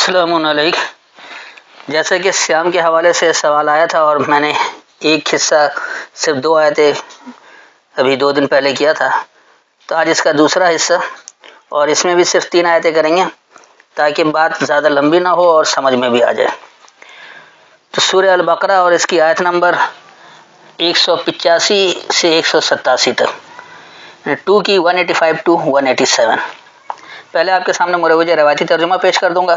السلام علیکم۔ جیسا کہ سیام کے حوالے سے سوال آیا تھا اور میں نے ایک حصہ صرف 2 آیتیں ابھی 2 دن پہلے کیا تھا، تو آج اس کا دوسرا حصہ، اور اس میں بھی صرف 3 آیتیں کریں گے تاکہ بات زیادہ لمبی نہ ہو اور سمجھ میں بھی آ جائے۔ تو سورہ البقرہ اور اس کی آیت نمبر 185 سے 187 تک، 2 کی 185 to 187۔ پہلے آپ کے سامنے مروج روایتی ترجمہ پیش کر دوں گا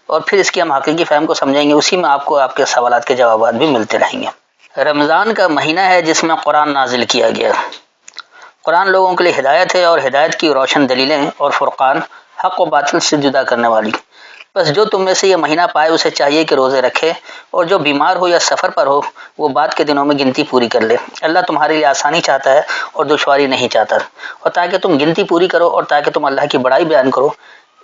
اور پھر اس کی ہم حقیقی فہم کو سمجھیں گے، اسی میں آپ کو آپ کے سوالات کے جوابات بھی ملتے رہیں گے۔ رمضان کا مہینہ ہے جس میں قرآن نازل کیا گیا۔ قرآن لوگوں کے لیے ہدایت ہے اور ہدایت کی روشن دلیلیں اور فرقان، حق و باطل سے جدا کرنے والی۔ بس جو تم میں سے یہ مہینہ پائے اسے چاہیے کہ روزے رکھے، اور جو بیمار ہو یا سفر پر ہو وہ بعد کے دنوں میں گنتی پوری کر لے۔ اللہ تمہارے لیے آسانی چاہتا ہے اور دشواری نہیں چاہتا، اور تاکہ تم گنتی پوری کرو اور تاکہ تم اللہ کی بڑائی بیان کرو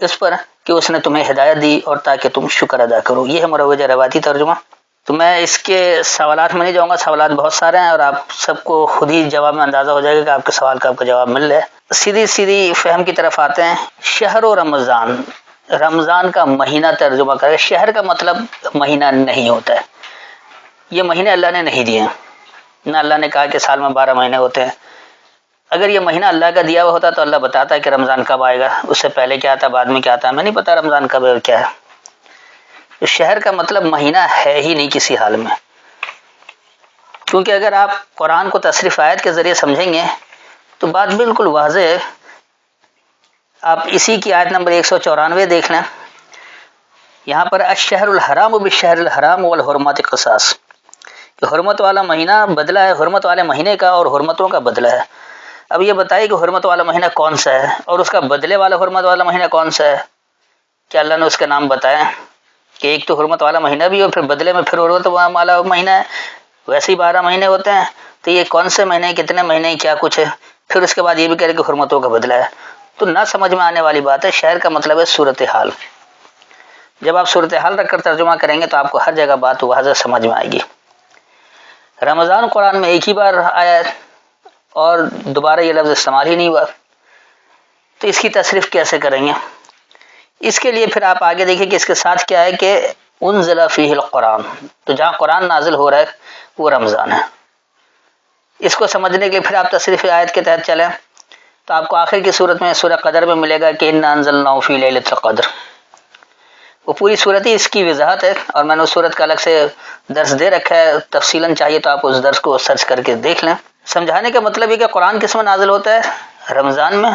اس پر کہ اس نے تمہیں ہدایت دی، اور تاکہ تم شکر ادا کرو۔ یہ ہے مروج روایتی ترجمہ۔ تو میں اس کے سوالات میں نہیں جاؤں گا، سوالات بہت سارے ہیں اور آپ سب کو خود ہی جواب میں اندازہ ہو جائے گا کہ آپ کے سوال کا آپ کا جواب مل رہا ہے۔ سیدھی فہم کی طرف آتے ہیں۔ شہر و رمضان، رمضان کا مہینہ ترجمہ کرے۔ شہر کا مطلب مہینہ نہیں ہوتا ہے، یہ مہینے اللہ نے نہیں دیے، نہ اللہ نے کہا کہ سال میں 12 مہینے ہوتے ہیں۔ اگر یہ مہینہ اللہ کا دیا ہوا ہوتا تو اللہ بتاتا ہے کہ رمضان کب آئے گا، اس سے پہلے کیا آتا، بعد میں کیا آتا، ہمیں نہیں پتا رمضان کب ہے اور کیا ہے۔ تو شہر کا مطلب مہینہ ہے ہی نہیں کسی حال میں، کیونکہ اگر آپ قرآن کو تصریف آیت کے ذریعے سمجھیں گے تو بات بالکل واضح ہے۔ آپ اسی کی آیت نمبر 194 دیکھ لیں، یہاں پر الشہر الحرام بالشہر الحرام والحرمات قصاص، کہ حرمت والا مہینہ بدلہ ہے حرمت والے مہینے کا اور حرمتوں کا بدلہ ہے۔ اب یہ بتائیے کہ حرمت والا مہینہ کون سا ہے اور اس کا بدلے والا حرمت والا مہینہ کون سا ہے؟ کیا اللہ نے اس کے نام بتایا کہ ایک تو حرمت والا مہینہ بھی ہو، پھر بدلے میں پھر حرمت والا مہینہ ہے؟ ویسے ہی 12 مہینے ہوتے ہیں، تو یہ کون سے مہینے، کتنے مہینے، کیا کچھ ہے؟ پھر اس کے بعد یہ بھی کہہ رہے کہ حرمتوں کا بدلہ ہے، تو نہ سمجھ میں آنے والی بات ہے۔ شہر کا مطلب ہے صورتحال۔ جب آپ صورتحال رکھ کر ترجمہ کریں گے تو آپ کو ہر جگہ بات واضح سمجھ میں آئے گی۔ رمضان قرآن میں ایک ہی بار آیا اور دوبارہ یہ لفظ استعمال ہی نہیں ہوا، تو اس کی تصریف کیسے کریں گے؟ اس کے لیے پھر آپ آگے دیکھیں کہ اس کے ساتھ کیا ہے کہ انزل فیہ القرآن، تو جہاں قرآن نازل ہو رہا ہے وہ رمضان ہے۔ اس کو سمجھنے کے لیے پھر آپ تصریف آیت کے تحت چلیں تو آپ کو آخر کی صورت میں سورہ قدر میں ملے گا کہ انا انزلناہ فی لیلۃ القدر۔ وہ پوری صورت ہی اس کی وضاحت ہے، اور میں نے اس صورت کا الگ سے درس دے رکھا ہے، تفصیلاً چاہیے تو آپ اس درس کو سرچ کر کے دیکھ لیں۔ سمجھانے کا مطلب یہ کہ قرآن کس میں نازل ہوتا ہے؟ رمضان میں،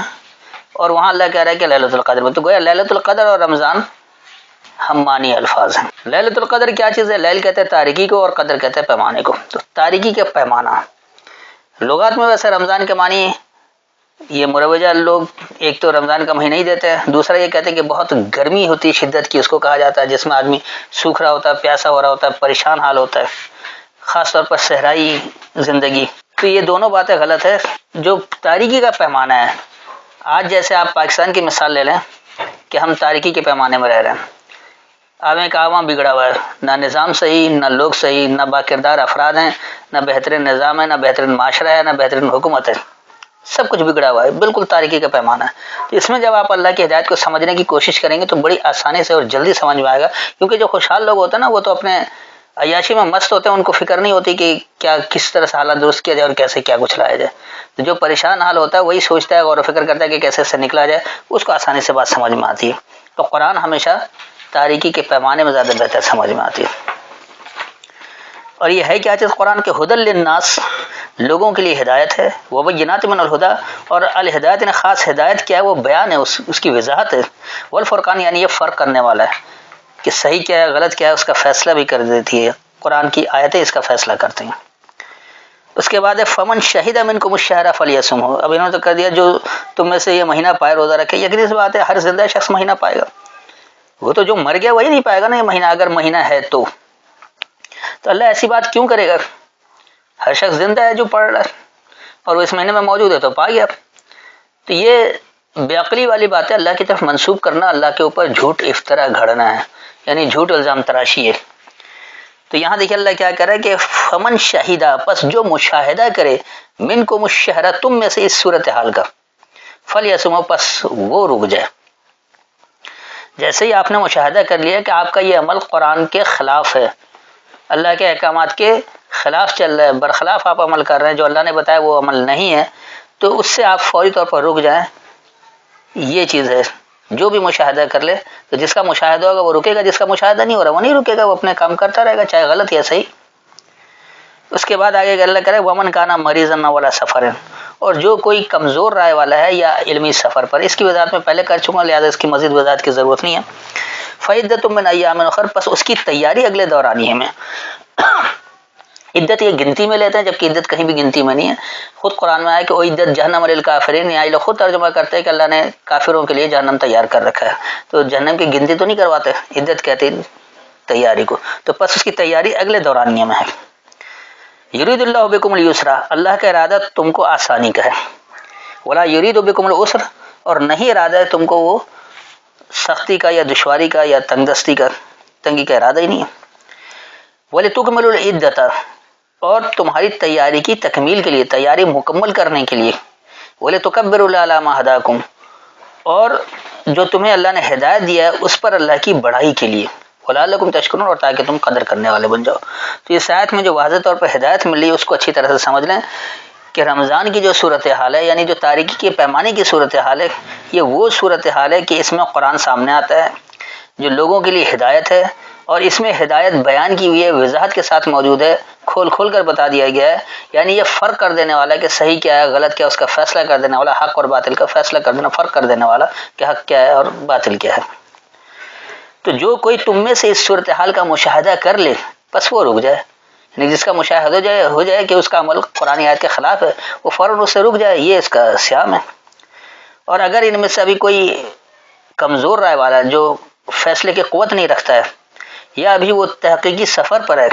اور وہاں اللہ کہہ رہا ہے کہ لیلۃ القدر میں، تو گویا لیلۃ القدر اور رمضان ہم معنی الفاظ ہیں۔ لیلۃ القدر کیا چیز ہے؟ لیل کہتے ہیں تاریکی کو اور قدر کہتے ہیں پیمانے کو، تو تاریکی کا پیمانہ لغات میں ویسے رمضان کے معنی یہ مروجہ لوگ ایک تو رمضان کا مہینہ ہی دیتے ہیں، دوسرا یہ کہتے ہیں کہ بہت گرمی ہوتی ہے شدت کی، اس کو کہا جاتا ہے، جس میں آدمی سوکھ رہا ہوتا ہے، پیاسا ہو رہا ہوتا ہے، پریشان حال ہوتا ہے، خاص طور پر صحرائی زندگی۔ تو یہ دونوں باتیں غلط ہے۔ جو تاریکی کا پیمانہ ہے، آج جیسے آپ پاکستان کی مثال لے لیں کہ ہم تاریکی کے پیمانے میں رہ رہے ہیں، عوام کا عوام بگڑا ہوا ہے، نہ نظام صحیح، نہ لوگ صحیح، نہ باکردار افراد ہیں، نہ بہترین نظام ہے، نہ بہترین معاشرہ ہے، نہ بہترین حکومت ہے، سب کچھ بگڑا ہوا ہے، بالکل تاریکی کا پیمانہ ہے۔ تو اس میں جب آپ اللہ کی ہدایت کو سمجھنے کی کوشش کریں گے تو بڑی آسانی سے اور جلدی سمجھ میں آئے گا، کیونکہ جو خوشحال لوگ ہوتے ہیں نا وہ تو اپنے عیاشی میں مست ہوتے ہیں، ان کو فکر نہیں ہوتی کہ کیا کس طرح سے حالات درست کیا جائے اور کیسے کیا کچھ لایا جائے۔ تو جو پریشان حال ہوتا ہے وہی سوچتا ہے، غور و فکر کرتا ہے کہ کیسے سے نکلا جائے، اس کو آسانی سے بات سمجھ میں آتی ہے۔ تو قرآن ہمیشہ تاریکی کے پیمانے میں زیادہ بہتر سمجھ میں آتی ہے۔ اور یہ ہے کیا چیز؟ قرآن کے ہدی للناس، لوگوں کے لیے ہدایت ہے، وبینات من الہدی، اور الہدایت نے خاص ہدایت کیا ہے، وہ بیان ہے، اس کی وضاحت ہے، والفرقان یعنی یہ فرق کرنے والا ہے کہ صحیح کیا ہے غلط کیا ہے، اس کا فیصلہ بھی کر دیتی ہے، قرآن کی آیتیں اس کا فیصلہ کرتی ہیں۔ اس کے بعد ہے فمن شہد منکم الشہر فلیصمہ، اب انہوں نے تو کر دیا جو تم میں سے یہ مہینہ پائے روزہ رکھے۔ یقینی سی بات ہے ہر زندہ شخص مہینہ پائے گا، وہ تو جو مر گیا وہی نہیں پائے گا نا یہ مہینہ، اگر مہینہ ہے تو اللہ ایسی بات کیوں کرے گا؟ ہر شخص زندہ ہے جو پڑھ رہا ہے اور وہ اس مہینے میں موجود ہے تو پا گیا۔ تو یہ بے عقلی والی بات ہے، اللہ کی طرف منسوب کرنا، اللہ کے اوپر جھوٹ افطرا گھڑنا ہے، یعنی جھوٹ الزام تراشی ہے۔ تو یہاں دیکھیں اللہ کیا کہہ رہا ہے کہ فمن شہیدہ، پس جو مشاہدہ کرے، منکم الشہر، تم میں سے اس صورتحال کا، فلیصمہ، پس وہ رک جائے۔ جیسے ہی آپ نے مشاہدہ کر لیا کہ آپ کا یہ عمل قرآن کے خلاف ہے، اللہ کے احکامات کے خلاف چل رہا ہے، برخلاف آپ عمل کر رہے ہیں، جو اللہ نے بتایا وہ عمل نہیں ہے، تو اس سے آپ فوری طور پر رک جائیں. یہ چیز ہے. جو بھی مشاہدہ کر لے، تو جس کا مشاہدہ ہوگا وہ رکے گا، جس کا مشاہدہ نہیں ہو رہا وہ نہیں رکے گا، وہ اپنے کام کرتا رہے گا چاہے غلط یا صحیح. اس کے بعد آگے اللہ کرے ومن کانا مریضن ولا سفرن، اور جو کوئی کمزور رائے والا ہے یا علمی سفر پر، اس کی وضاحت میں پہلے کر چکا، لہٰذا اس کی مزید وضاحت کی ضرورت نہیں ہے. فعدۃ من ایام اخر، پس اس کی تیاری اگلے دورانیے میں. عدت یہ گنتی میں لیتے ہیں، جبکہ عدت کہیں بھی گنتی میں نہیں ہے. خود قرآن میں آیا کہ عدت جہنم للکافرین، یہاں لوگ خود ترجمہ کرتے ہیں کہ اللہ نے کافروں کے لیے جہنم تیار کر رکھا ہے، تو جہنم کی گنتی تو نہیں کرواتے، عدت کہتے ہیں تیاری کو. تو پس اس کی تیاری اگلے دورانیے میں ہے. یرید اللہ بکم اليسر، اللہ کا ارادہ تم کو آسانی کا ہے. ولا یرید بکم العسر، اور نہیں ارادہ ہے تم کو وہ سختی کا یا دشواری کا یا تنگ دستی کا، تنگی کا ارادہ ہی نہیں ہے. وَلِتُكْمِلُوا الْعِدَّةَ، اور تمہاری تیاری کی تکمیل کے لیے، تیاری مکمل کرنے کے لیے. وَلِتُكَبِّرُوا اللَّهَ عَلَىٰ مَا هَدَاكُمْ، اور جو تمہیں اللہ نے ہدایت دیا ہے اس پر اللہ کی بڑائی کے لیے. وَلَعَلَّكُمْ تَشْكُرُونَ، اور تاکہ تم قدر کرنے والے بن جاؤ. تو اس آیت میں جو واضح طور پر ہدایت مل رہی ہے اس کو اچھی طرح سے سمجھ لیں کہ رمضان کی جو صورتحال ہے، یعنی جو تاریکی کے پیمانے کی صورتحال ہے، یہ وہ صورتحال ہے کہ اس میں قرآن سامنے آتا ہے جو لوگوں کے لیے ہدایت ہے، اور اس میں ہدایت بیان کی ہوئی ہے، وضاحت کے ساتھ موجود ہے، کھول کھول کر بتا دیا گیا ہے. یعنی یہ فرق کر دینے والا کہ صحیح کیا ہے غلط کیا ہے، اس کا فیصلہ کر دینے والا، حق اور باطل کا فیصلہ کر دینا، فرق کر دینے والا کہ حق کیا ہے اور باطل کیا ہے. تو جو کوئی تم میں سے اس صورتحال کا مشاہدہ کر لے بس وہ رک جائے، یعنی جس کا مشاہدہ ہو جائے کہ اس کا عمل قرآن آیت کے خلاف ہے، وہ فوراً اس سے رک جائے. یہ اس کا سیام ہے. اور اگر ان میں سے ابھی کوئی کمزور رائے والا جو فیصلے کی قوت نہیں رکھتا ہے، یا ابھی وہ تحقیقی سفر پر ہے،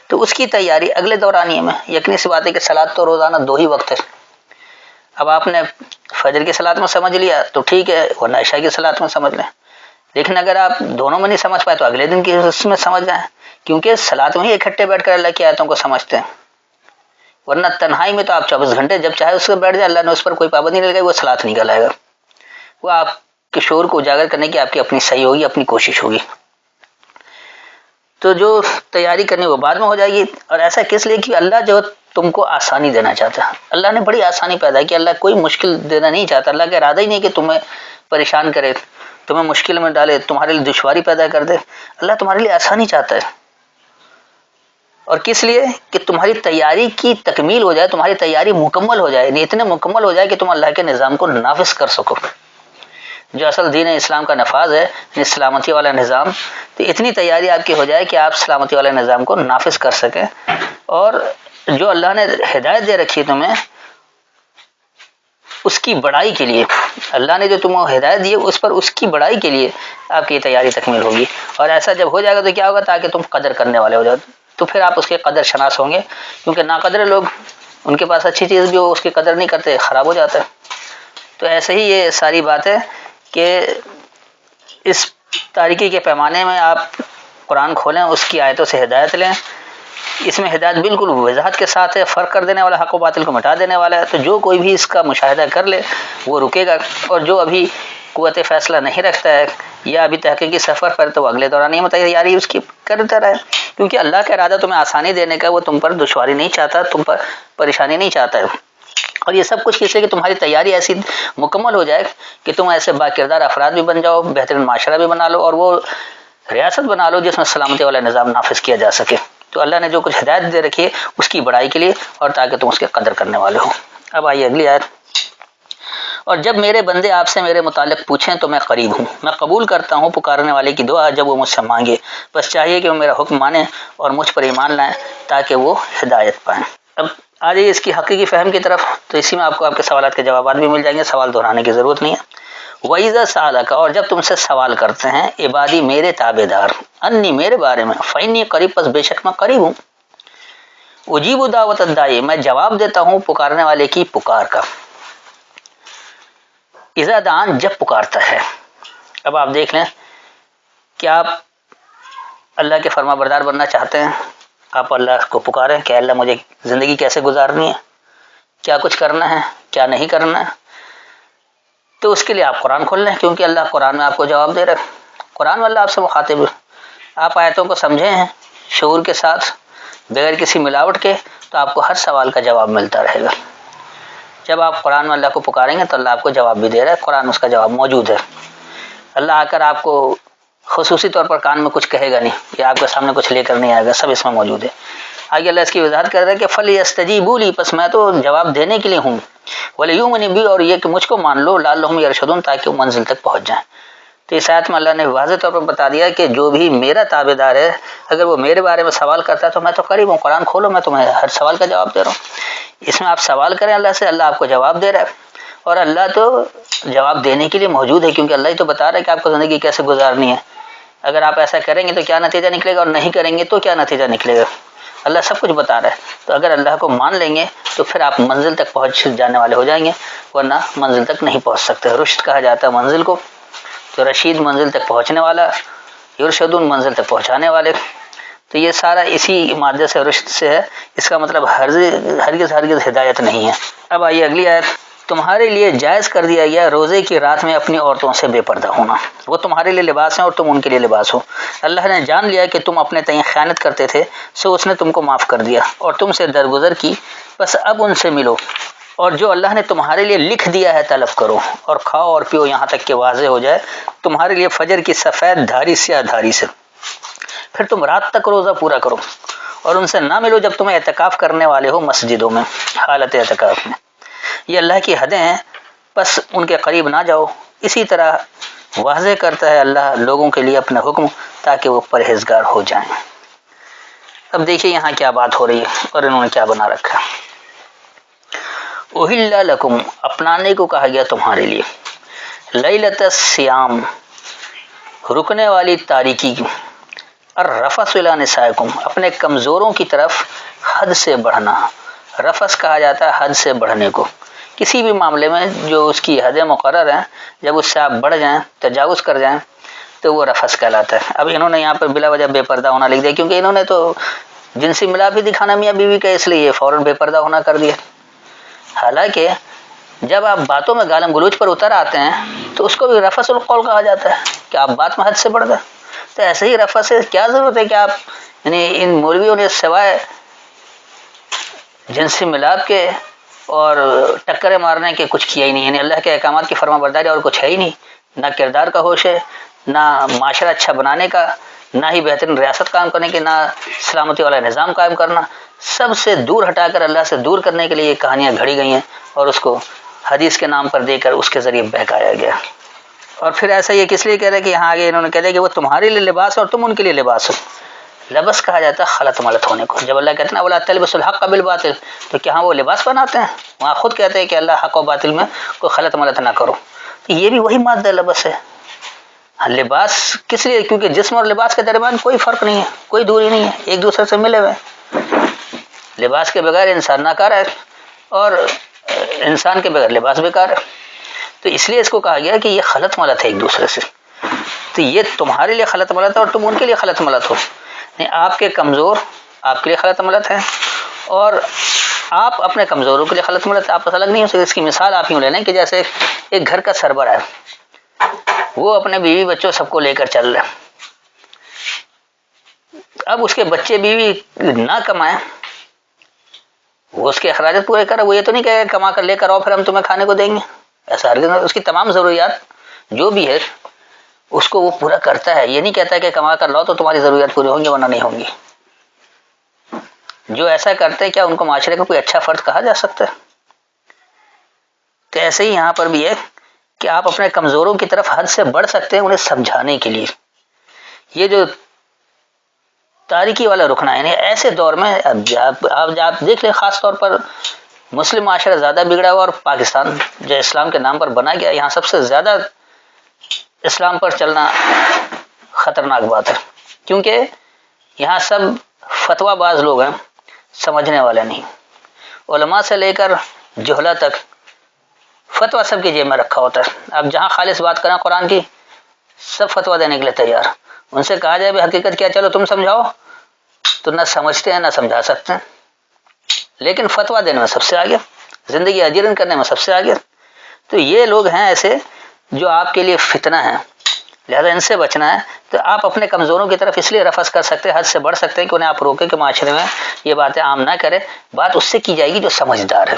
تو اس کی تیاری اگلے دورانیے میں. یقینی سی بات ہے کہ صلاۃ تو روزانہ 2 ہی وقت ہے. اب آپ نے فجر کی صلاۃ میں سمجھ لیا تو ٹھیک ہے، ورنہ عشاء کی صلاۃ میں سمجھ لیں. لیکن اگر آپ دونوں میں نہیں سمجھ پائے تو اگلے دن کی اس میں سمجھ جائیں، کیونکہ صلاۃ میں ہی اکٹھے بیٹھ کر اللہ کی آیتوں کو سمجھتے ہیں. ورنہ تنہائی میں تو آپ 24 گھنٹے جب چاہے اس سے بیٹھ جائے، اللہ نے اس پر کوئی پابندی نہیں لگائی، وہ صلاۃ نہیں کہلائے گا. وہ آپ کے شعور کو اجاگر کرنے کی آپ کی اپنی صحیح ہوگی، اپنی کوشش ہوگی. تو جو تیاری کرنی وہ بعد میں ہو جائے گی. اور ایسا کس لیے کہ اللہ جو تم کو آسانی دینا چاہتا ہے. اللہ نے بڑی آسانی پیدا کی، اللہ کوئی مشکل دینا نہیں چاہتا. اللہ کا ارادہ ہی نہیں کہ تمہیں پریشان کرے، تمہیں مشکل میں ڈالے، تمہارے لیے دشواری پیدا کر دے. اللہ تمہارے لیے آسانی چاہتا ہے. اور کس لیے کہ تمہاری تیاری کی تکمیل ہو جائے، تمہاری تیاری مکمل ہو جائے، اتنے مکمل ہو جائے کہ تم اللہ کے نظام کو نافذ کر سکو. جو اصل دین اسلام کا نفاذ ہے، سلامتی والا نظام، تو اتنی تیاری آپ کی ہو جائے کہ آپ سلامتی والے نظام کو نافذ کر سکیں. اور جو اللہ نے ہدایت دے رکھی ہے تمہیں، اس کی بڑائی کے لیے، اللہ نے جو تمہیں ہدایت دی ہے اس پر اس کی بڑائی کے لیے آپ کی تیاری تکمیل ہوگی. اور ایسا جب ہو جائے گا تو کیا ہوگا؟ تاکہ تم قدر کرنے والے ہو جاؤ. تو پھر آپ اس کے قدر شناس ہوں گے، کیونکہ ناقدر لوگ، ان کے پاس اچھی چیز بھی ہو اس کی قدر نہیں کرتے، خراب ہو جاتا ہے. تو ایسے ہی یہ ساری بات ہے کہ اس تاریکی کے پیمانے میں آپ قرآن کھولیں، اس کی آیتوں سے ہدایت لیں. اس میں ہدایت بالکل وضاحت کے ساتھ ہے، فرق کر دینے والا، حق و باطل کو مٹا دینے والا ہے. تو جو کوئی بھی اس کا مشاہدہ کر لے وہ رکے گا. اور جو ابھی قوت فیصلہ نہیں رکھتا ہے یا ابھی تحقیقی سفر پر، تو وہ اگلے دوران یہ تیاری اس کی کرتا رہے. کیونکہ اللہ کا ارادہ تمہیں آسانی دینے کا، وہ تم پر دشواری نہیں چاہتا، تم پر پریشانی نہیں چاہتا ہے. اور یہ سب کچھ کس لیے کہ تمہاری تیاری ایسی مکمل ہو جائے کہ تم ایسے باکردار افراد بھی بن جاؤ، بہترین معاشرہ بھی بنا لو، اور وہ ریاست بنا لو جس میں سلامتی والا نظام نافذ کیا جا سکے. تو اللہ نے جو کچھ ہدایت دے رکھی ہے اس کی بڑائی کے لیے، اور تاکہ تم اس کے قدر کرنے والے ہو. اب آئیے اگلی آیت. اور جب میرے بندے آپ سے میرے متعلق پوچھیں تو میں قریب ہوں، میں قبول کرتا ہوں پکارنے والے کی دعا جب وہ مجھ سے مانگے. بس چاہیے کہ وہ میرا حکم مانیں اور مجھ پر ایمان لائیں تاکہ وہ ہدایت پائیں. اب آ جائیے اس کی حقیقی فہم کی طرف. تو اسی میں آپ کو آپ کے سوالات کے جوابات بھی مل جائیں گے، سوال دہرانے کی ضرورت نہیں ہے. وَإِذَا سَأَلَكَ، اور جب تم سے سوال کرتے ہیں عبادی میرے تابع دار، انی میرے بارے میں، فَإِنِّي قریب، پس بے شک میں قریب ہوں. اجیب دعوت الداعی، میں جواب دیتا ہوں پکارنے والے کی پکار کا. اذا دعان، جب پکارتا ہے. اب آپ دیکھ لیں کہ آپ اللہ کے فرما بردار بننا چاہتے ہیں، آپ اللہ کو پکاریں کہ اللہ مجھے زندگی کیسے گزارنی ہے، کیا کچھ کرنا ہے، کیا نہیں کرنا ہے. تو اس کے لیے آپ قرآن کھول لیں، کیونکہ اللہ قرآن میں آپ کو جواب دے رہا ہے. قرآن والا آپ سے مخاطب ہے، آپ آیتوں کو سمجھے ہیں شعور کے ساتھ بغیر کسی ملاوٹ کے، تو آپ کو ہر سوال کا جواب ملتا رہے گا۔ جب آپ قرآن اللہ کو پکاریں گے تو اللہ آپ کو جواب بھی دے رہا ہے، قرآن اس کا جواب موجود ہے۔ اللہ آ کر آپ کو خصوصی طور پر کان میں کچھ کہے گا نہیں، یا آپ کے سامنے کچھ لے کر نہیں آئے گا، سب اس میں موجود ہے۔ آگے اللہ اس کی وضاحت کر رہا ہے کہ فَلْيَسْتَجِيبُوا لِي، پس میں تو جواب دینے کے لیے ہوں، وَلْيُؤْمِنُوا بِي، اور یہ کہ مجھ کو مان لو، لعلہم یرشدون، تاکہ وہ منزل تک پہنچ جائیں۔ تو اس آیت میں اللہ نے واضح طور پر بتا دیا کہ جو بھی میرا تابع دار ہے، اگر وہ میرے بارے میں سوال کرتا ہے تو میں تو قریب ہوں، قرآن کھولو، میں تمہیں ہر سوال کا جواب دے رہا ہوں۔ اس میں آپ سوال کریں اللہ سے، اللہ آپ کو جواب دے رہا ہے، اور اللہ تو جواب دینے کے لیے موجود ہے، کیونکہ اللہ ہی تو بتا رہا ہے کہ آپ کو زندگی کیسے گزارنی ہے۔ اگر آپ ایسا کریں گے تو کیا نتیجہ نکلے گا، اور نہیں کریں گے تو کیا نتیجہ نکلے گا، اللہ سب کچھ بتا رہا ہے۔ تو اگر اللہ کو مان لیں گے تو پھر آپ منزل تک پہنچ جانے والے ہو جائیں گے، ورنہ منزل تک نہیں پہنچ سکتے۔ رشد کہا جاتا ہے منزل کو، تو رشید منزل تک پہنچنے والا، یرشدون منزل تک پہنچانے والے۔ تو یہ سارا اسی مادے سے رشد سے ہے، اس کا مطلب ہرگز ہدایت نہیں ہے۔ اب آئیے اگلی آیت، تمہارے لیے جائز کر دیا گیا روزے کی رات میں اپنی عورتوں سے بے پردہ ہونا، وہ تمہارے لیے لباس ہیں اور تم ان کے لیے لباس ہو۔ اللہ نے جان لیا کہ تم اپنے تئیں خیانت کرتے تھے، سو اس نے تم کو معاف کر دیا اور تم سے درگزر کی، بس اب ان سے ملو، اور جو اللہ نے تمہارے لیے لکھ دیا ہے طلب کرو، اور کھاؤ اور پیو یہاں تک کہ واضح ہو جائے تمہارے لیے فجر کی سفید دھاری سیاہ دھاری سے، پھر تم رات تک روزہ پورا کرو، اور ان سے نہ ملو جب تمہیں اعتکاف کرنے والے ہو مسجدوں میں، حالت اعتکاف میں۔ یہ اللہ کی حدیں ہیں، بس ان کے قریب نہ جاؤ۔ اسی طرح واضح کرتا ہے اللہ لوگوں کے لیے اپنا حکم، تاکہ وہ پرہیزگار ہو جائیں۔ اب دیکھیے یہاں کیا بات ہو رہی ہے اور انہوں نے کیا بنا رکھا۔ احل لکم، اپنانے کو کہا گیا تمہارے لیے، لیلۃ الصیام، رکنے والی تاریکی کی، الرفث الی نسائکم، اپنے کمزوروں کی طرف حد سے بڑھنا۔ رفث کہا جاتا ہے حد سے بڑھنے کو، کسی بھی معاملے میں جو اس کی حدیں مقرر ہیں، جب اس سے آپ بڑھ جائیں، تجاوز کر جائیں، تو وہ رفث کہلاتا ہے۔ اب انہوں نے یہاں پر بلا وجہ بے پردہ ہونا لکھ دیا، کیونکہ انہوں نے تو جنسی ملاپ ہی دکھانا میاں بیوی کا، اس لیے فوراً بے پردہ ہونا کر دیا۔ حالانکہ جب آپ باتوں میں گالم گلوچ پر اتر آتے ہیں تو اس کو بھی رفث القول کہا جاتا ہے، کہ آپ بات میں حد سے بڑھ گئے۔ تو ایسے ہی رفث سے کیا ضرورت ہے کہ آپ، یعنی ان مولویوں نے سوائے جنسی ملاپ کے اور ٹکریں مارنے کے کچھ کیا ہی نہیں، یعنی اللہ کے احکامات کی فرما برداری اور کچھ ہے ہی نہیں، نہ کردار کا ہوش ہے، نہ معاشرہ اچھا بنانے کا، نہ ہی بہترین ریاست قائم کرنے کی، نہ سلامتی والا نظام قائم کرنا، سب سے دور ہٹا کر اللہ سے دور کرنے کے لیے یہ کہانیاں گھڑی گئی ہیں، اور اس کو حدیث کے نام پر دے کر اس کے ذریعے بہکایا گیا۔ اور پھر ایسا یہ کس لیے کہہ رہے کہ یہاں آگے انہوں نے کہہ دیا کہ وہ تمہارے لیے لباس ہے اور تم ان کے لیے لباس ہو۔ لبس کہا جاتا ہے خلط ملط ہونے کو۔ جب اللہ کہتے ہیں ولا تلبسوا الحق بالباطل، تو کیا وہ لباس بناتے ہیں؟ وہاں خود کہتے ہیں کہ اللہ حق و باطل میں کوئی خلط ملط نہ کرو، تو یہ بھی وہی مادہ لبس ہے۔ لباس کس لیے؟ کیونکہ جسم اور لباس کے درمیان کوئی فرق نہیں ہے، کوئی دوری نہیں ہے، ایک دوسرے سے ملے ہوئے۔ لباس کے بغیر انسان ناکارہ ہے، اور انسان کے بغیر لباس بیکار ہے۔ تو اس لیے اس کو کہا گیا کہ یہ خلط ملط ہے ایک دوسرے سے، تو یہ تمہارے لیے خلط ملط ہے اور تم ان کے لیے خلط ملط ہو، یعنی آپ کے کمزور آپ کے لیے خلط ملط ہے، اور آپ اپنے کمزوروں کے لیے خلط ملط ہے، آپ الگ نہیں ہو سکتے۔ اس کی مثال آپ یوں لے لیں کہ جیسے ایک گھر کا سربراہ ہے، وہ اپنے بیوی بچوں سب کو لے کر چل رہا ہے، اب اس کے بچے بیوی نہ کمائیں، وہ اس کے اخراجات پورے کرے، وہ یہ تو نہیں کہے کما کر لے کر آؤ پھر ہم تمہیں کھانے کو دیں گے، ایسا ہرگز نہیں۔ اس کی تمام ضروریات جو بھی ہے اس کو وہ پورا کرتا ہے، یہ نہیں کہتا کہ کما کر لاؤ تو تمہاری ضروریات پوری ہوں گی ورنہ نہیں ہوں گی۔ جو ایسا کرتے ہیں کیا ان کو معاشرے کا کوئی اچھا فرد کہا جا سکتا ہے؟ تو ایسے ہی یہاں پر بھی ہے کہ آپ اپنے کمزوروں کی طرف حد سے بڑھ سکتے ہیں انہیں سمجھانے کے لیے۔ یہ جو تاریکی والا رکنا ہے، یعنی ایسے دور میں آپ دیکھ لیں، خاص طور پر مسلم معاشرہ زیادہ بگڑا ہوا، اور پاکستان جو اسلام کے نام پر بنا گیا، یہاں سب سے زیادہ اسلام پر چلنا خطرناک بات ہے، کیونکہ یہاں سب فتویٰ باز لوگ ہیں، سمجھنے والے نہیں۔ علماء سے لے کر جہلا تک فتویٰ سب کی جیب میں رکھا ہوتا ہے۔ اب جہاں خالص بات کریں قرآن کی، سب فتویٰ دینے کے لیے تیار۔ ان سے کہا جائے بھی حقیقت کیا، چلو تم سمجھاؤ، تو نہ سمجھتے ہیں نہ سمجھا سکتے ہیں، لیکن فتویٰ دینے میں سب سے آگے، زندگی اجیرن کرنے میں سب سے آگے۔ تو یہ لوگ ہیں ایسے جو آپ کے لیے فتنہ ہیں، لہذا ان سے بچنا ہے. تو آپ اپنے کمزوروں کی طرف اس لیے رفض کر سکتے ہیں، حد سے بڑھ سکتے ہیں کہ انہیں آپ روکیں کہ معاشرے میں یہ باتیں عام نہ کریں. بات اس سے کی جائے گی جو سمجھدار ہے،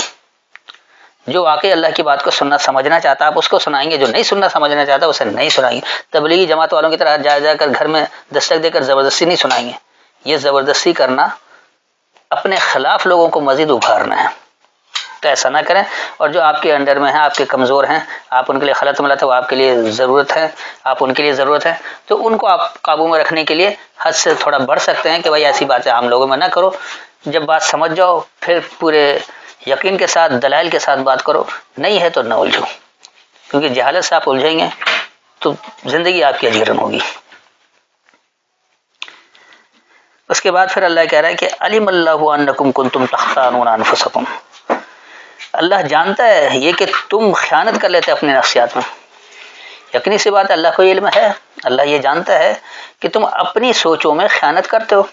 جو واقعی اللہ کی بات کو سننا سمجھنا چاہتا ہے آپ اس کو سنائیں گے، جو نہیں سننا سمجھنا چاہتا اسے نہیں سنائیں گے. تبلیغی جماعت والوں کی طرح جا کر گھر میں دستک دے کر زبردستی نہیں سنائیں گے. یہ زبردستی کرنا اپنے خلاف لوگوں کو مزید ابھارنا ہے، تو ایسا نہ کریں. اور جو آپ کے انڈر میں ہیں، آپ کے کمزور ہیں، آپ ان کے لیے خلط ملت ہے، وہ آپ کے لیے ضرورت ہے، آپ ان کے لیے ضرورت ہے، تو ان کو آپ قابو میں رکھنے کے لیے حد سے تھوڑا بڑھ سکتے ہیں کہ بھائی ایسی باتیں عام لوگوں میں نہ کرو. جب بات سمجھ جاؤ پھر پورے یقین کے ساتھ دلائل کے ساتھ بات کرو، نہیں ہے تو نہ الجھو، کیونکہ جہالت سے آپ الجھیں گے تو زندگی آپ کی اجیرن ہوگی. اس کے بعد پھر اللہ کہہ رہا ہے کہ علم اللہ انکم کنتم تختانون انفسکم. اللہ جانتا ہے یہ کہ تم خیانت کر لیتے اپنے نفسیات میں. یقینی سی بات ہے اللہ کو علم ہے، اللہ یہ جانتا ہے کہ تم اپنی سوچوں میں خیانت کرتے ہو.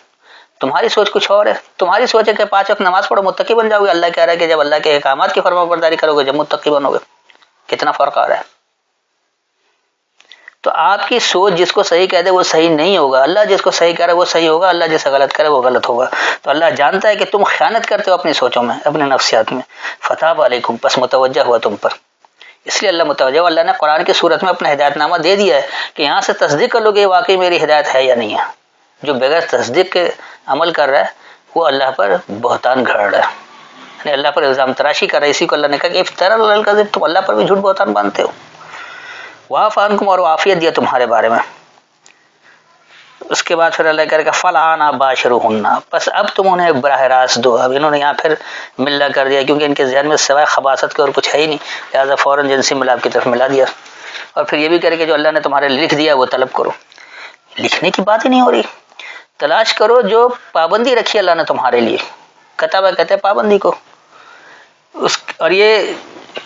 تمہاری سوچ کچھ اور ہے، تمہاری سوچ ہے کہ 5 وقت نماز پڑھو متقی بن جاؤ گے. اللہ کہہ رہا ہے کہ جب اللہ کے احکامات کی فرما برداری کرو گے جب متقی بنو گے. کتنا فرق آ رہا ہے. تو آپ کی سوچ جس کو صحیح کہہ دے وہ صحیح نہیں ہوگا، اللہ جس کو صحیح کہہ رہا ہے وہ صحیح ہوگا، اللہ جسے غلط کرے وہ غلط ہوگا. تو اللہ جانتا ہے کہ تم خیانت کرتے ہو اپنی سوچوں میں، اپنے نفسیات میں. فتاب علیکم، پس متوجہ ہوا تم پر. اس لیے اللہ متوجہ ہوا. اللہ نے قرآن کی صورت میں اپنا ہدایت نامہ دے دیا ہے کہ یہاں سے تصدیق کر لو کہ واقعی میری ہدایت ہے یا نہیں ہے. جو بغیر تصدیق کے عمل کر رہا ہے وہ اللہ پر بہتان گھڑ رہا ہے، یعنی اللہ پر الزام تراشی کر رہا ہے. اسی کو اللہ نے کہا کہ افترا الکذب، تم اللہ پر بھی جھوٹ بہتان باندھتے ہو. وعفا عنکم، اور عافیت دیا تمہارے بارے میں. اس کے بعد پھر اللہ کہہ رہا کہ فالآن باشروہن، بس اب تم انہیں براہ راست دو. اب انہوں نے یہاں پھر ملا کر دیا کیونکہ ان کے ذہن میں سوائے خباثت کے اور کچھ ہے ہی نہیں، لہٰذا فوراً جنسی ملاپ کی طرف ملا دیا. اور پھر یہ بھی کرے کہ جو اللہ نے تمہارے لکھ دیا وہ طلب کرو. لکھنے کی بات ہی نہیں ہو رہی، تلاش کرو جو پابندی رکھی اللہ نے تمہارے لیے. کتابہ کہتے ہیں پابندی کو. اور یہ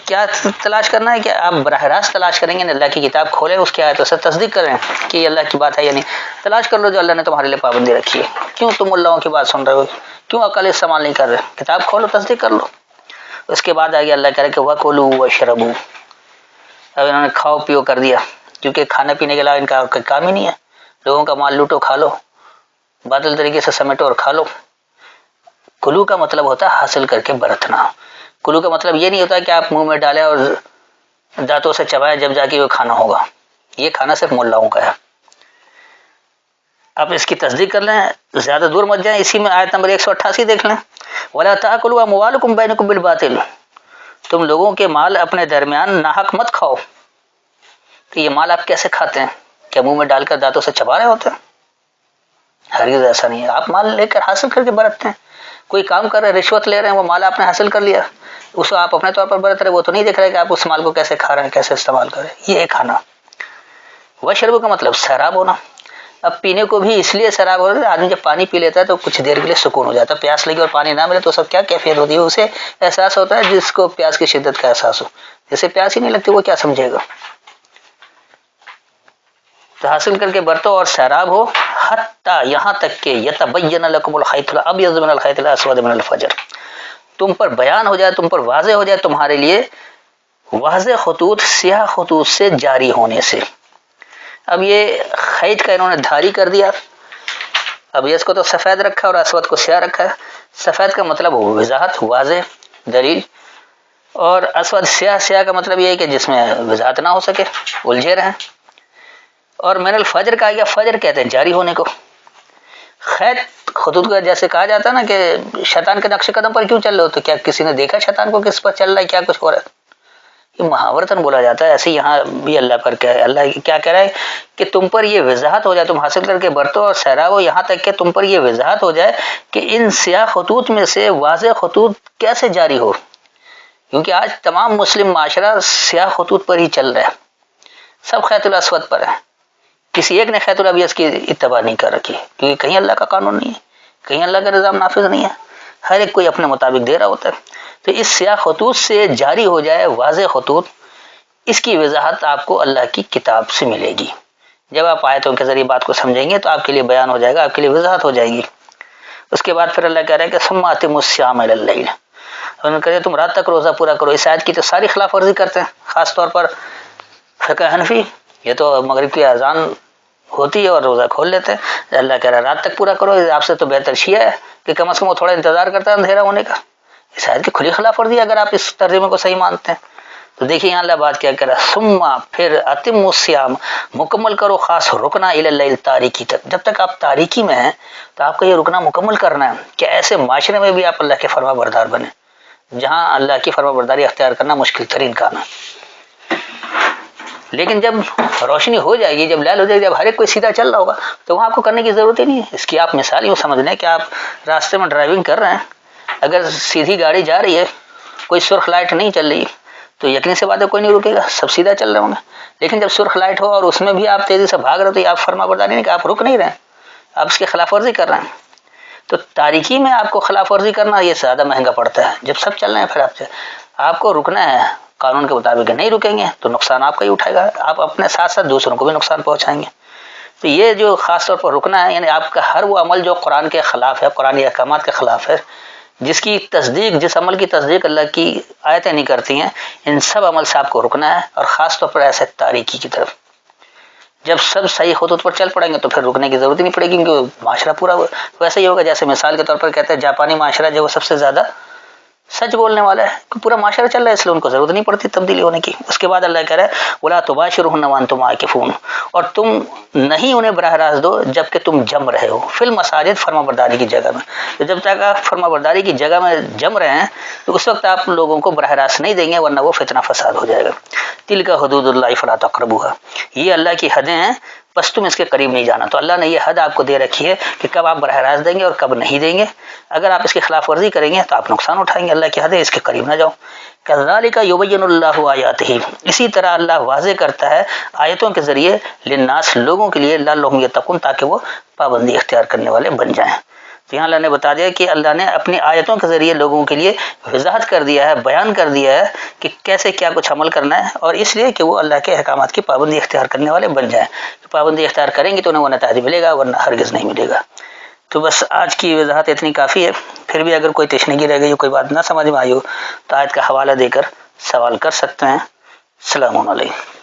کیا تلاش کرنا ہے کہ آپ براہ راست تلاش کریں گے، اللہ کی کتاب کھولیں، اس کی آیتوں سے تصدیق کریں کہ یہ اللہ کی بات ہے یا نہیں. تلاش کر لو جو اللہ نے تمہارے لیے پابندی رکھی ہے. کیوں تم اللہ کی بات سن رہے ہو، کیوں عقل استعمال نہیں کر رہے؟ کتاب کھولو، تصدیق کر لو. اس کے بعد آگے اللہ کہہ رہے کہ وَكُلُوا وَاشْرَبُوا. اب انہوں نے کھاؤ پیو کر دیا، کیونکہ کھانے پینے کے علاوہ ان کا کام ہی نہیں ہے. لوگوں کا مال لوٹو، کھا لو، باطل طریقے سے سمیٹو اور کھا لو. کلو کا مطلب ہوتا ہے حاصل کر کے برتنا. کلو کا مطلب یہ نہیں ہوتا کہ آپ منہ میں ڈالیں اور دانتوں سے چبائیں جب جا کے وہ کھانا ہوگا. یہ کھانا صرف ملاؤں کا ہے. آپ اس کی تصدیق کر لیں، زیادہ دور مت جائیں. اسی میں آیت نمبر 188 دیکھ لیں. وَلَا تَأْكُلُوا أَمْوَالَكُمْ بَيْنَكُمْ بِالْبَاطِلِ. تم لوگوں کے مال اپنے درمیان ناحق مت کھاؤ. تو یہ مال آپ کیسے کھاتے ہیں؟ کیا منہ میں ڈال کر دانتوں سے چبا رہے ہوتے ہیں؟ ہرگز ایسا نہیں ہے. آپ مال لے کر حاصل کر کے برتتے ہیں. کوئی کام کر رہے ہیں، رشوت لے رہے ہیں، وہ مال آپ نے حاصل کر لیا، اس کو آپ اپنے طور پر برت رہے، وہ تو نہیں دیکھ رہے کہ آپ اس مال کو کیسے کھا رہے ہیں، کیسے استعمال کر رہے ہیں. یہ ہے کھانا. وشرب کا مطلب سیراب ہونا. اب پینے کو بھی اس لیے سیراب ہوتا ہے، آدمی جب پانی پی لیتا ہے تو کچھ دیر کے لیے سکون ہو جاتا ہے. پیاس لگی اور پانی نہ ملے تو سب کیا کیفیت ہوتی ہے، اسے احساس ہوتا ہے جس کو پیاس کی شدت کا احساس ہو. جسے پیاس ہی نہیں لگتی وہ کیا سمجھے گا. تو حاصل کر کے برتو اور سیراب ہو، حتیٰ یہاں تک کہ یتبین لکم الخیط الابیض من الخیط الاسود من الفجر. تم پر بیان ہو جائے، تم پر واضح ہو جائے تمہارے لیے واضح خطوط سیاہ خطوط سے جاری ہونے سے. اب یہ خیط کا انہوں نے دھاری کر دیا. اب اس کو تو سفید رکھا اور اسود کو سیاہ رکھا ہے. سفید کا مطلب وضاحت، واضح دلیل، اور اسود سیاہ کا مطلب یہ ہے کہ جس میں وضاحت نہ ہو سکے، الجھے رہیں. اور من الفجر کہا گیا، فجر کہتے ہیں جاری ہونے کو. خیط خطوط کا جیسے کہا جاتا ہے نا کہ شیطان کے نقش قدم پر کیوں چل رہے ہو، تو کیا کسی نے دیکھا شیطان کو کس پر چل رہا ہے، کیا کچھ ہو رہا ہے. یہ محاورتاً بولا جاتا ہے. ایسے یہاں بھی اللہ پر کیا ہے، اللہ کیا کہہ رہا ہے کہ تم پر یہ وضاحت ہو جائے، تم حاصل کر کے برتو اور سیراب ہو، یہاں تک کہ تم پر یہ وضاحت ہو جائے کہ ان سیاہ خطوط میں سے واضح خطوط کیسے جاری ہو. کیونکہ آج تمام مسلم معاشرہ سیاہ خطوط پر ہی چل رہا ہے، سب خیط الاسود پر ہے. کسی ایک نے خیط الابیض کی اتباع نہیں کر رکھی، کیونکہ کہیں اللہ کا قانون نہیں ہے، کہیں اللہ کا نظام نافذ نہیں ہے. ہر ایک کوئی اپنے مطابق دے رہا ہوتا ہے. تو اس سیاہ خطوط سے جاری ہو جائے واضح خطوط، اس کی وضاحت آپ کو اللہ کی کتاب سے ملے گی. جب آپ آیتوں کے ذریعے بات کو سمجھیں گے تو آپ کے لیے بیان ہو جائے گا، آپ کے لیے وضاحت ہو جائے گی. اس کے بعد پھر اللہ کہہ رہا ہے کہ ثم اتموا الصیام الی اللیل. انہوں نے کہا تم رات تک روزہ پورا کرو. اس آیت کی تو ساری خلاف ورزی کرتے ہیں، خاص طور پر فقہ حنفی یہ تو مغرب کی اذان ہوتی ہے اور روزہ کھول لیتے ہیں، اللہ کہہ رہا ہے رات تک پورا کرو، آپ سے تو بہتر شیعہ ہے کہ کم از کم وہ تھوڑا انتظار کرتا ہے اندھیرا ہونے کا۔ اس آیت کی کھلی خلاف ورزی اگر آپ اس ترجمے کو صحیح مانتے ہیں تو دیکھیے یہاں اللہ بات کیا کہہ رہا ہے، ثم پھر اتم الصیام مکمل کرو خاص رکنا الی اللیل تاریکی تک، جب تک آپ تاریکی میں ہیں تو آپ کو یہ رکنا مکمل کرنا ہے کہ ایسے معاشرے میں بھی آپ اللہ کے فرما بردار بنے جہاں اللہ کی فرما برداری اختیار کرنا مشکل ترین کام ہے۔ لیکن جب روشنی ہو جائے گی، جب لائل ہو جائے گی، جب ہر ایک کوئی سیدھا چل رہا ہوگا تو وہاں آپ کو کرنے کی ضرورت ہی نہیں ہے۔ اس کی آپ مثال یوں سمجھ لیں کہ آپ راستے میں ڈرائیونگ کر رہے ہیں، اگر سیدھی گاڑی جا رہی ہے، کوئی سرخ لائٹ نہیں چل رہی تو یقین سے بات ہے کوئی نہیں رکے گا، سب سیدھا چل رہے ہوں گے۔ لیکن جب سرخ لائٹ ہو اور اس میں بھی آپ تیزی سے بھاگ رہے ہو تو یہ آپ فرما برداری نہیں کہ آپ رک نہیں رہے ہیں، آپ اس کی خلاف ورزی کر رہے ہیں۔ تو تاریکی میں آپ کو خلاف ورزی کرنا یہ زیادہ مہنگا پڑتا ہے۔ جب سب چل رہے ہیں پھر آپ کو رکنا ہے قانون کے مطابق، نہیں رکیں گے تو نقصان آپ کا ہی اٹھائے گا، آپ اپنے ساتھ ساتھ دوسروں کو بھی نقصان پہنچائیں گے۔ تو یہ جو خاص طور پر رکنا ہے، یعنی آپ کا ہر وہ عمل جو قرآن کے خلاف ہے، قرآنی احکامات کے خلاف ہے، جس کی تصدیق، جس عمل کی تصدیق اللہ کی آیتیں نہیں کرتی ہیں، ان سب عمل سے آپ کو رکنا ہے، اور خاص طور پر ایسے تاریکی کی طرف۔ جب سب صحیح خطوط پر چل پڑیں گے تو پھر رکنے کی ضرورت ہی نہیں پڑے گی، کیونکہ معاشرہ پورا ویسے ہی ہوگا جیسے مثال کے طور پر کہتے ہیں جاپانی معاشرہ جو وہ سب سے زیادہ سچ بولنے والا ہے، پورا معاشرہ چل رہا ہے، اس لیے ان کو ضرورت نہیں پڑتی تبدیلی ہونے کی۔ اس کے بعد اللہ کہہ رہا ہے وَلَا تُبَاشِرُهُنَّ وَأَنْتُمْ عَاكِفُونَ، اور تم نہیں انہیں براہ راست دو جبکہ تم جم رہے ہو، فی المساجد فرما برداری کی جگہ میں۔ تو جب تک آپ فرما برداری کی جگہ میں جم رہے ہیں تو اس وقت آپ لوگوں کو براہ راست نہیں دیں گے، ورنہ وہ فتنہ فساد ہو جائے گا۔ تِلْكَ حُدُودُ اللَّهِ فَلَا تَقْرَبُوهَا، یہ اللہ کی حدیں ہیں بس تم اس کے قریب نہیں جانا۔ تو اللہ نے یہ حد آپ کو دے رکھی ہے کہ کب آپ براہ راست دیں گے اور کب نہیں دیں گے۔ اگر آپ اس کی خلاف ورزی کریں گے تو آپ نقصان اٹھائیں گے، اللہ کی حد ہے اس کے قریب نہ جاؤ۔ كَذَلِكَ يُبَيِّنُ اللَّهُ آيَاتِهِ، اسی طرح اللہ واضح کرتا ہے آیتوں کے ذریعے للناس، لوگوں کے لیے، لعلهم يتقون، تاکہ وہ پابندی اختیار کرنے والے بن جائیں۔ تو یہاں اللہ نے بتا دیا کہ اللہ نے اپنی آیتوں کے ذریعے لوگوں کے لیے وضاحت کر دیا ہے، بیان کر دیا ہے کہ کیسے کیا کچھ عمل کرنا ہے، اور اس لیے کہ وہ اللہ کے احکامات کی پابندی اختیار کرنے والے بن جائیں۔ پابندی اختیار کریں گے تو انہیں وہ نتائج ملے گا، ورنہ ہرگز نہیں ملے گا۔ تو بس آج کی وضاحت اتنی کافی ہے۔ پھر بھی اگر کوئی تشنگی رہ گئی، کوئی بات نہ سمجھ میں آئی ہو تو آیت کا حوالہ دے کر سوال کر سکتے ہیں۔ السلام علیکم۔